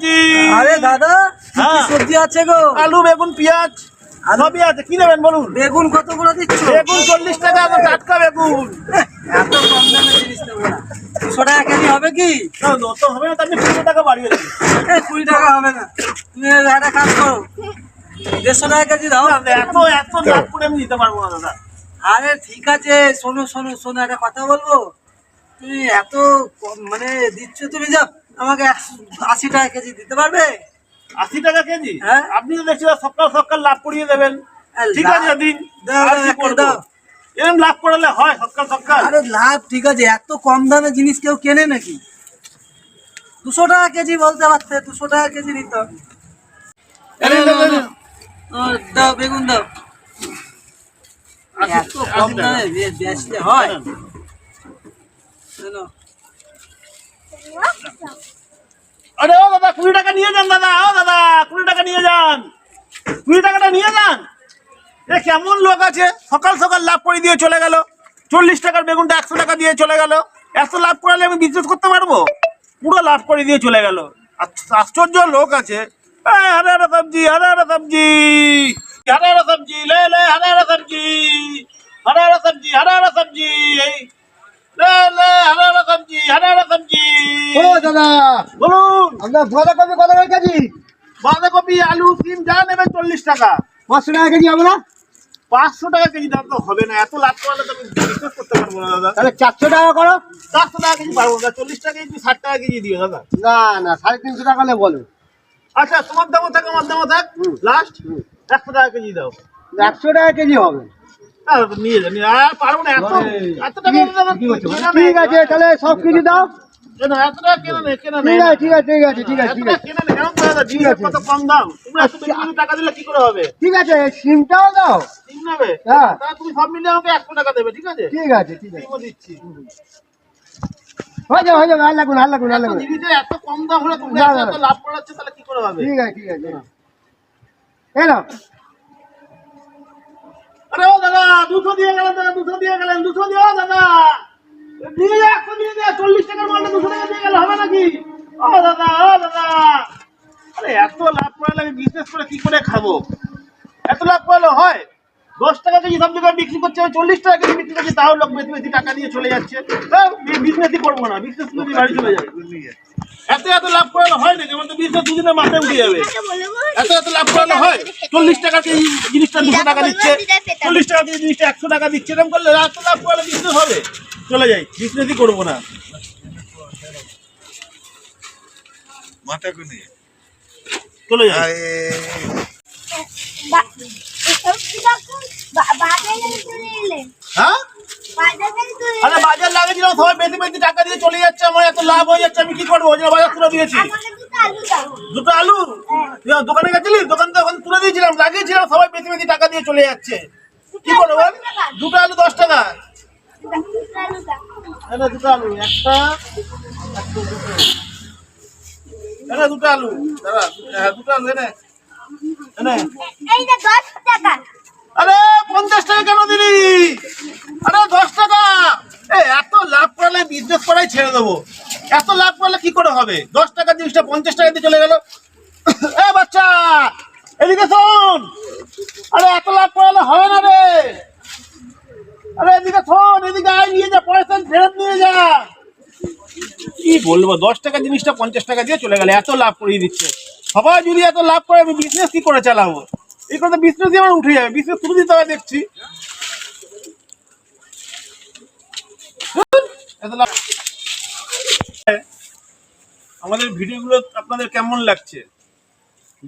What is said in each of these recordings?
সবজি। আরে দাদা কি সবজি আছে গো? আলু, বেগুন, পেঁয়াজ সবই আছে। কি নেবেন বলুন? বেগুন কত করে দিচ্ছ? বেগুন 40 টাকা, টাটকা বেগুন। এত কম দামে জিনিস নেবো না। 200 টাকা কেজি হবে কি? অত হবে না, আপনি 20 টাকা বাড়িয়েছি। 20 টাকা হবে না। তুমি একটা কাজ করো, 150 টাকা কেজি দাও। এত এত লাভ করে আমি দিতে পারবো না দাদা। আরে ঠিক আছে, শোনো শোনো শোনো, একটা কথা বলবো। তুমি এত মানে দিচ্ছ, তুমি যাও আমাকে 80 টাকা কেজি দিতে পারবে? 80 টাকা কেজি? হ্যাঁ। আপনি তো দেখছি সকাল সকাল লাভ করিয়ে দেবেন। ঠিক আছে দিন। দাও। এরকম লাভ করলে হয় সকাল সকাল? আরে লাভ ঠিক আছে, এত কম দামে জিনিস কেউ কেনে নাকি? 200 টাকা কেজি বলতে পারতে, 200 টাকা কেজি নিত। দাও বেগুন দাও। এত কম দামে বেচলে হয়? আরে ও দাদা 20 টাকা নিয়ে যান দাদা। ও দাদা 20 টাকা নিয়ে যান। 20 টাকাটা নিয়ে যান। এ কেমন লোক আছে, সকাল সকাল লাভ করে দিয়ে চলে গেল। 40 টাকার বেগুনটা 100 টাকা দিয়ে চলে গেল। এত লাভ করলে আমি বিজনেস করতে পারবো? পুরো লাভ করে দিয়ে চলে গেল। আশ্চর্য লোক আছে। हरा हरा सब्जी, हरा हरा सब्जी, हरा हरा सब्जी ले ले, हरा हरा सब्जी, हरा हरा सब्जी, हरा हरा सब्जी ले ले, हरा हरा सब्जी, हरा हरा सब्जी। ও দাদা বলুন। আপনার বাঁধাকপি কত করে কেজি? বাঁধাকপি, আলু, সিম যা নেবেন 40 টাকা। 500 টাকা কেজি হবে না? 500 টাকা কেজি দাম তো হবে না। এত লাভ করলে তো আমি বিজনেস করতে পারবো না দাদা। তাহলে 400 টাকা করো। 400 টাকা কেজি পারবো না। 40 টাকা কেজি, 60 টাকা কেজি দিও দাদা। না না 350 টাকা হলে বলো। আচ্ছা তোমার দামও থাক, আমার দামও থাক, লাস্ট 100 টাকা কেজি দাও। 100 টাকা কেজি হবে। নিয়ে যান। আর পারবো না এত এত টাকা ঠিক আছে তাহলে সব কিছু দাও। এত টাকা কেনা নেই, কেনা নেই। ঠিক আছে ঠিক আছে ঠিক আছে ঠিক আছে কেনা নেই, এরকম দাদা জিনিসের কত কম দাম। তোমরা এত বেশি টাকা দিলে কি করে হবে? ঠিক আছে সিমটাও দাও। ঠিক নেবে? হ্যাঁ তাহলে তুমি সব মিলিয়ে আমাকে 100 টাকা দেবে, ঠিক আছে? ঠিক আছে ঠিক আছে সিমও দিচ্ছি। হয়ে যাবে আর লাগুন আর লাগুন আর লাগুন। জিনিসের এত কম দাম হলে তুমি এত লাভ করাচ্ছে, তাহলে কি করে হবে? ঠিক আছে এলো। আরে ও দাদা 200 দিয়ে গেলেন দাদা, 200 দিয়ে গেলেন, 200 দিও দাদা। দিয়ে যা, 100 দিয়ে যা। 40 টাকার মালটা 200 টাকা দিয়ে গেলে হবে নাকি? ও দাদা, ও দাদা। আরে এত লাভ করলে আমি বিজনেস করে কি করে খাবো? এত লাভ করলে হয়? 10 টাকা কেজি সব জায়গায় বিক্রি করছে, আমি 40 টাকা কেজি বিক্রি করছি, তাও লোক বেশি বেশি টাকা দিয়ে চলে যাচ্ছে। বিজনেসই করবো না, বিজনেস করে বাড়ি চলে যাবে। এত এত লাভ করলে হয় নাকি? আমার তো বিজনেস দুদিনের মাথায় উঠে যাবে। এত এত লাভ করলে হয়? 40 টাকা কেজি জিনিসটা 200 টাকা দিচ্ছে, 40 টাকা কেজি জিনিসটা 100 টাকা দিচ্ছে। এরকম করলে এত লাভ করলে বিজনেস হবে? চলে যাই, বিজনেসই করবো না। চলে যাই। হ্যাঁ আরে বাজার লাগিয়েছিলাম, সবাই বেশি বেশি টাকা দিয়ে চলে যাচ্ছে, আমার এত লাভ হয়ে যাচ্ছে, আমি কি করবো? ওই জন্য বাজার তুলে দিয়েছি। দুটো আলু দোকানে গেছিলি, দোকান তো ওখানে তুলে দিয়েছিলাম, লাগিয়েছিলাম, সবাই বেশি বেশি টাকা দিয়ে চলে যাচ্ছে। কি করবো বল? দুটো আলু 10 টাকা। এনে দুটো আলু, একটা এনে দুটো আলু দাদা, দুটো আলু এনে এনে। আরে 50 টাকা কেন দিলি? আরে 10 টাকা। এত লাভ করলে বিজনেস করাই ছেড়ে দেবো। এত লাভ করলে কি করে হবে? 10 টাকা জিনিসটা 50 টাকা দিয়ে চলে গেল। এ বাচ্চা এদিকে শোন। আরে এত লাভ করলে হবে না রে। আরে এদিকে শোন, এদিকে আয়, নিয়ে যা, পয়সা ফেরত নিয়ে যা। কি বলবো, 10 টাকা জিনিসটা 50 টাকা দিয়ে চলে গেলে, এত লাভ করিয়ে দিচ্ছে। সবাই যদি এত লাভ করে, আমি বিজনেস কি করে চালাবো? এই কথা বিজনেসই আমার উঠে যাবে, বিজনেস তুলে দিতে হবে দেখছি। আমাদের ভিডিওগুলো আপনাদের কেমন লাগছে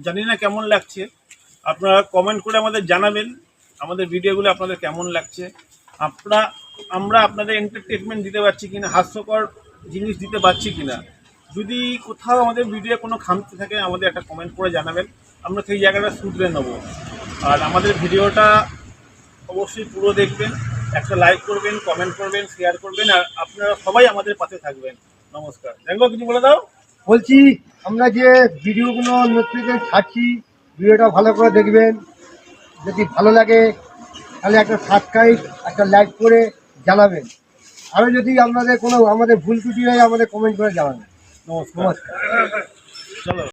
জানি না, কেমন লাগছে আপনারা কমেন্ট করে আমাদের জানাবেন। আমাদের ভিডিওগুলো আপনাদের কেমন লাগছে, আমরা আপনাদের এন্টারটেনমেন্ট দিতে পারছি কিনা, হাস্যকর জিনিস দিতে পারছি কিনা। যদি কোথাও আমাদের ভিডিও কোনো খামতি থাকে, আমাদের একটা কমেন্ট করে জানাবেন, আমরা সেই জায়গাটা শুধরে নেব। আর আমাদের ভিডিওটা অবশ্যই পুরো দেখবেন, একটা লাইক করবেন, কমেন্ট করবেন, শেয়ার করবেন, আর আপনারা সবাই আমাদের পাশে থাকবেন। নমস্কার। দেখো কিছু বলে দাও। বলছি আমরা যে ভিডিওগুলো নতুন ছাড়ছি, ভিডিওটা ভালো করে দেখবেন। যদি ভালো লাগে তাহলে একটা সাবস্ক্রাইব, একটা লাইক করে জানাবেন। আরও যদি আপনাদের কোনো আমাদের ভুল ত্রুটি হয়, আমাদের কমেন্ট করে জানাবেন। নমস্কার। নমস্কার। চলো।